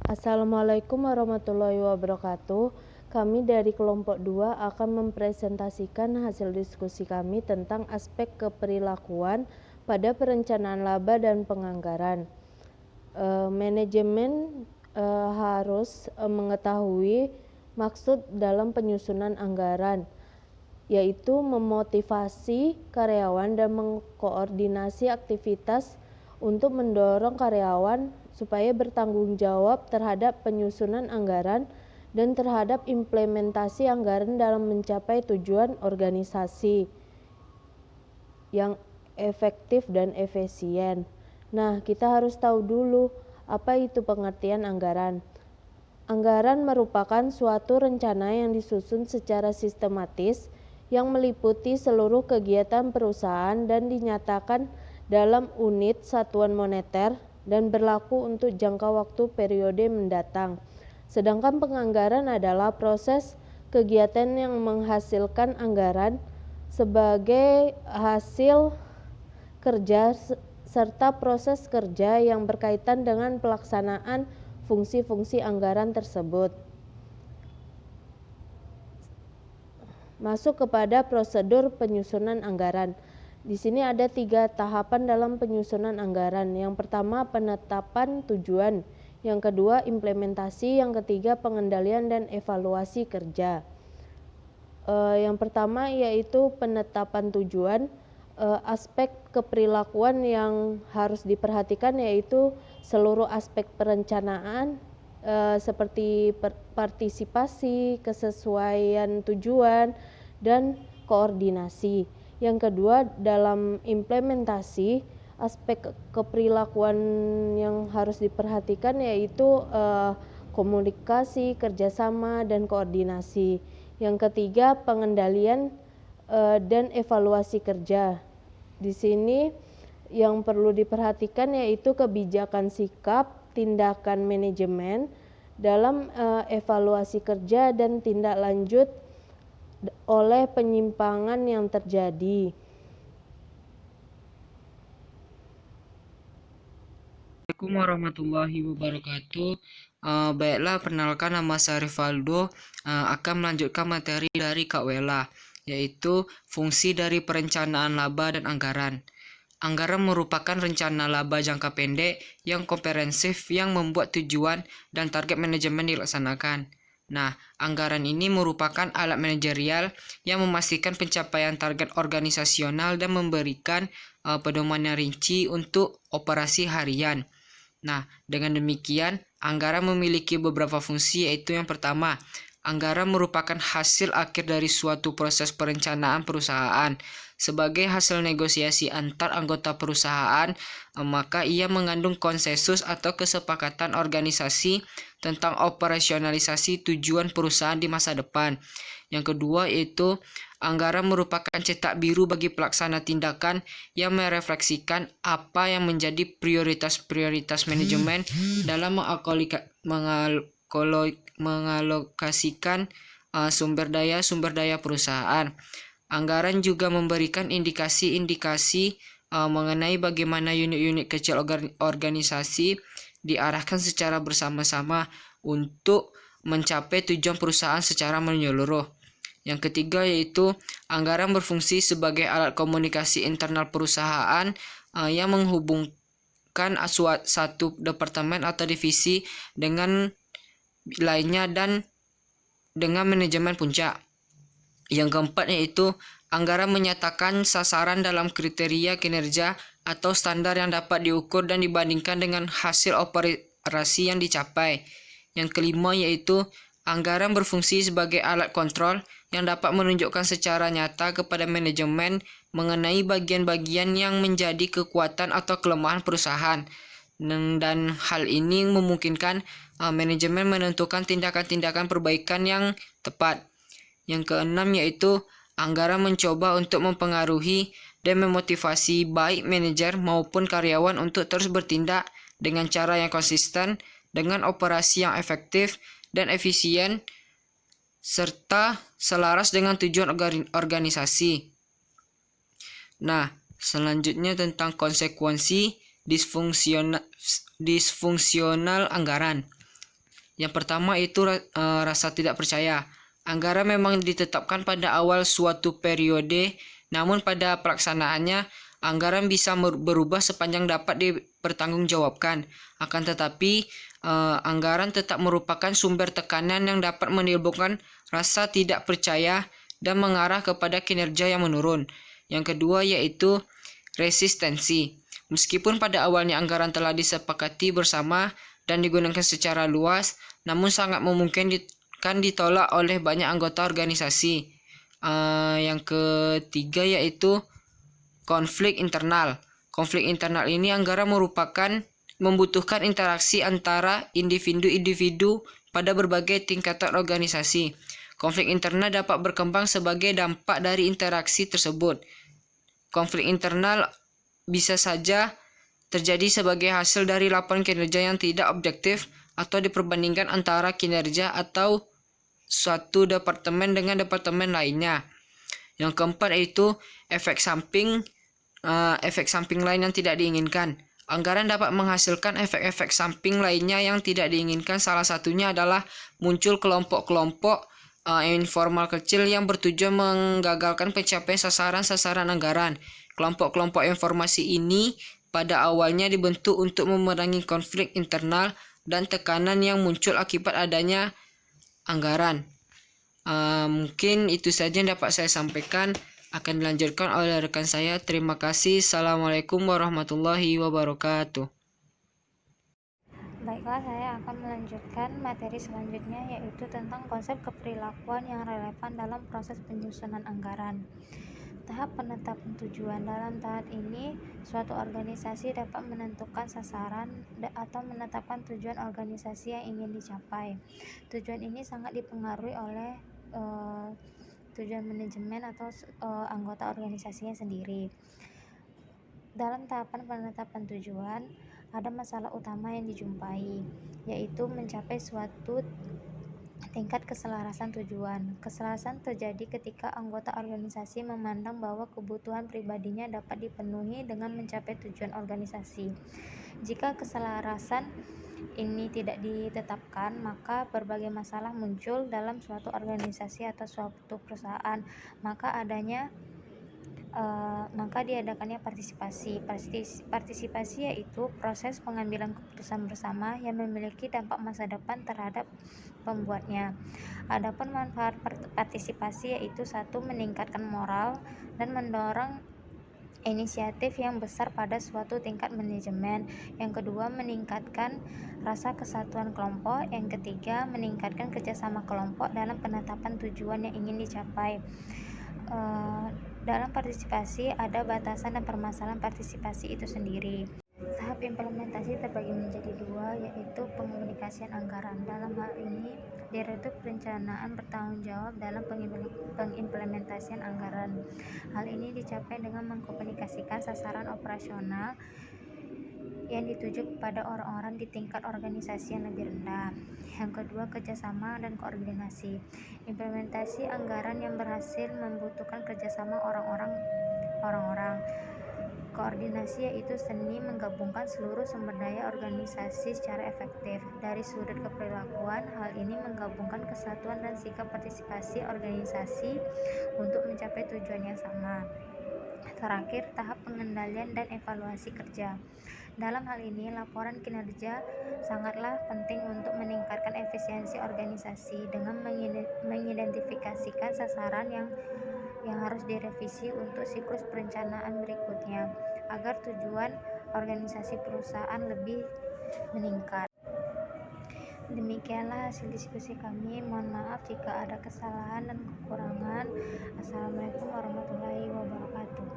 Assalamualaikum warahmatullahi wabarakatuh. Kami dari kelompok 2 akan mempresentasikan hasil diskusi kami tentang aspek keperilakuan pada perencanaan laba dan penganggaran. Manajemen harus mengetahui maksud dalam penyusunan anggaran, yaitu memotivasi karyawan dan mengkoordinasi aktivitas untuk mendorong karyawan supaya bertanggung jawab terhadap penyusunan anggaran dan terhadap implementasi anggaran dalam mencapai tujuan organisasi yang efektif dan efisien. Nah, kita harus tahu dulu apa itu pengertian anggaran. Anggaran merupakan suatu rencana yang disusun secara sistematis yang meliputi seluruh kegiatan perusahaan dan dinyatakan dalam unit satuan moneter dan berlaku untuk jangka waktu periode mendatang. Sedangkan penganggaran adalah proses kegiatan yang menghasilkan anggaran sebagai hasil kerja serta proses kerja yang berkaitan dengan pelaksanaan fungsi-fungsi anggaran tersebut. Masuk kepada prosedur penyusunan anggaran. Di sini ada 3 tahapan dalam penyusunan anggaran. Yang pertama, penetapan tujuan. Yang kedua, implementasi. Yang ketiga, pengendalian dan evaluasi kerja. Yang pertama yaitu penetapan tujuan. Aspek keperilakuan yang harus diperhatikan yaitu seluruh aspek perencanaan seperti partisipasi, kesesuaian tujuan, dan koordinasi. Yang kedua, dalam implementasi, aspek keperilakuan yang harus diperhatikan yaitu komunikasi, kerjasama, dan koordinasi. Yang ketiga, pengendalian dan evaluasi kerja. Di sini yang perlu diperhatikan yaitu kebijakan sikap, tindakan manajemen dalam evaluasi kerja dan tindak lanjut oleh penyimpangan yang terjadi. Assalamualaikum warahmatullahi wabarakatuh. Baiklah, perkenalkan, nama saya Rivaldo. Akan melanjutkan materi dari Kak Wela, yaitu fungsi dari perencanaan laba dan anggaran. Anggaran merupakan rencana laba jangka pendek yang komprehensif yang membuat tujuan dan target manajemen dilaksanakan. Nah, anggaran ini merupakan alat manajerial yang memastikan pencapaian target organisasional dan memberikan pedoman yang rinci untuk operasi harian. Nah, dengan demikian, anggaran memiliki beberapa fungsi, yaitu yang pertama, anggaran merupakan hasil akhir dari suatu proses perencanaan perusahaan. Sebagai hasil negosiasi antar anggota perusahaan, maka ia mengandung konsensus atau kesepakatan organisasi tentang operasionalisasi tujuan perusahaan di masa depan. Yang kedua yaitu anggaran merupakan cetak biru bagi pelaksana tindakan yang merefleksikan apa yang menjadi prioritas-prioritas manajemen dalam mengalokasikan sumber daya perusahaan. Anggaran juga memberikan indikasi-indikasi mengenai bagaimana unit-unit kecil organisasi diarahkan secara bersama-sama untuk mencapai tujuan perusahaan secara menyeluruh. Yang ketiga yaitu anggaran berfungsi sebagai alat komunikasi internal perusahaan yang menghubungkan satu departemen atau divisi dengan lainnya dan dengan manajemen puncak. Yang keempat yaitu anggaran menyatakan sasaran dalam kriteria kinerja atau standar yang dapat diukur dan dibandingkan dengan hasil operasi yang dicapai. Yang kelima yaitu anggaran berfungsi sebagai alat kontrol yang dapat menunjukkan secara nyata kepada manajemen mengenai bagian-bagian yang menjadi kekuatan atau kelemahan perusahaan. Dan hal ini memungkinkan manajemen menentukan tindakan-tindakan perbaikan yang tepat. Yang keenam yaitu anggaran mencoba untuk mempengaruhi dan memotivasi baik manajer maupun karyawan untuk terus bertindak dengan cara yang konsisten, dengan operasi yang efektif dan efisien, serta selaras dengan tujuan organisasi. Nah, selanjutnya tentang konsekuensi disfungsional anggaran. Yang pertama itu rasa tidak percaya. Anggaran memang ditetapkan pada awal suatu periode, namun pada pelaksanaannya anggaran bisa berubah sepanjang dapat dipertanggungjawabkan. Akan tetapi anggaran tetap merupakan sumber tekanan yang dapat menimbulkan rasa tidak percaya dan mengarah kepada kinerja yang menurun. Yang kedua yaitu resistensi. Meskipun pada awalnya anggaran telah disepakati bersama dan digunakan secara luas, namun sangat memungkinkan ditolak oleh banyak anggota organisasi. Yang ketiga yaitu konflik internal. Konflik internal ini anggaran membutuhkan interaksi antara individu-individu pada berbagai tingkatan organisasi. Konflik internal dapat berkembang sebagai dampak dari interaksi tersebut. Konflik internal bisa saja terjadi sebagai hasil dari laporan kinerja yang tidak objektif atau diperbandingkan antara kinerja atau suatu departemen dengan departemen lainnya. Yang keempat yaitu efek samping lain yang tidak diinginkan. Anggaran dapat menghasilkan efek-efek samping lainnya yang tidak diinginkan. Salah satunya adalah muncul kelompok-kelompok informal kecil yang bertujuan menggagalkan pencapaian sasaran-sasaran anggaran. Kelompok-kelompok informasi ini pada awalnya dibentuk untuk memerangi konflik internal dan tekanan yang muncul akibat adanya anggaran. Mungkin itu saja yang dapat saya sampaikan. Akan dilanjutkan oleh rekan saya. Terima kasih. Assalamualaikum warahmatullahi wabarakatuh. Baiklah, saya akan melanjutkan materi selanjutnya, yaitu tentang konsep keperilakuan yang relevan dalam proses penyusunan anggaran. Tahap penetapan tujuan. Dalam tahap ini, suatu organisasi dapat menentukan sasaran atau menetapkan tujuan organisasi yang ingin dicapai. Tujuan ini sangat dipengaruhi oleh tujuan manajemen atau anggota organisasinya sendiri. Dalam tahapan penetapan tujuan, ada masalah utama yang dijumpai, yaitu mencapai suatu tingkat keselarasan tujuan. Keselarasan terjadi ketika anggota organisasi memandang bahwa kebutuhan pribadinya dapat dipenuhi dengan mencapai tujuan organisasi. Jika keselarasan ini tidak ditetapkan, maka berbagai masalah muncul dalam suatu organisasi atau suatu perusahaan. Maka diadakannya partisipasi. Partisipasi yaitu proses pengambilan keputusan bersama yang memiliki dampak masa depan terhadap pembuatnya. Adapun manfaat partisipasi yaitu satu, meningkatkan moral dan mendorong inisiatif yang besar pada suatu tingkat manajemen. Yang kedua, meningkatkan rasa kesatuan kelompok. Yang ketiga, meningkatkan kerjasama kelompok dalam penetapan tujuan yang ingin dicapai. Dalam partisipasi ada batasan dan permasalahan partisipasi itu sendiri. Tahap implementasi terbagi menjadi dua, yaitu pengomunikasian anggaran. Dalam hal ini, Direktur Perencanaan bertanggung jawab dalam pengimplementasian anggaran. Hal ini dicapai dengan mengkomunikasikan sasaran operasional yang dituju kepada orang-orang di tingkat organisasi yang lebih rendah. Yang kedua, kerjasama dan koordinasi. Implementasi anggaran yang berhasil membutuhkan kerjasama orang-orang. Koordinasi yaitu seni menggabungkan seluruh sumber daya organisasi secara efektif. Dari sudut keperilakuan, hal ini menggabungkan kesatuan dan sikap partisipasi organisasi untuk mencapai tujuan yang sama. Terakhir, tahap pengendalian dan evaluasi kerja. Dalam hal ini, laporan kinerja sangatlah penting untuk meningkatkan efisiensi organisasi dengan mengidentifikasikan sasaran yang harus direvisi untuk siklus perencanaan berikutnya agar tujuan organisasi perusahaan lebih meningkat. Demikianlah hasil diskusi kami. Mohon maaf jika ada kesalahan dan kekurangan. Assalamualaikum warahmatullahi wabarakatuh.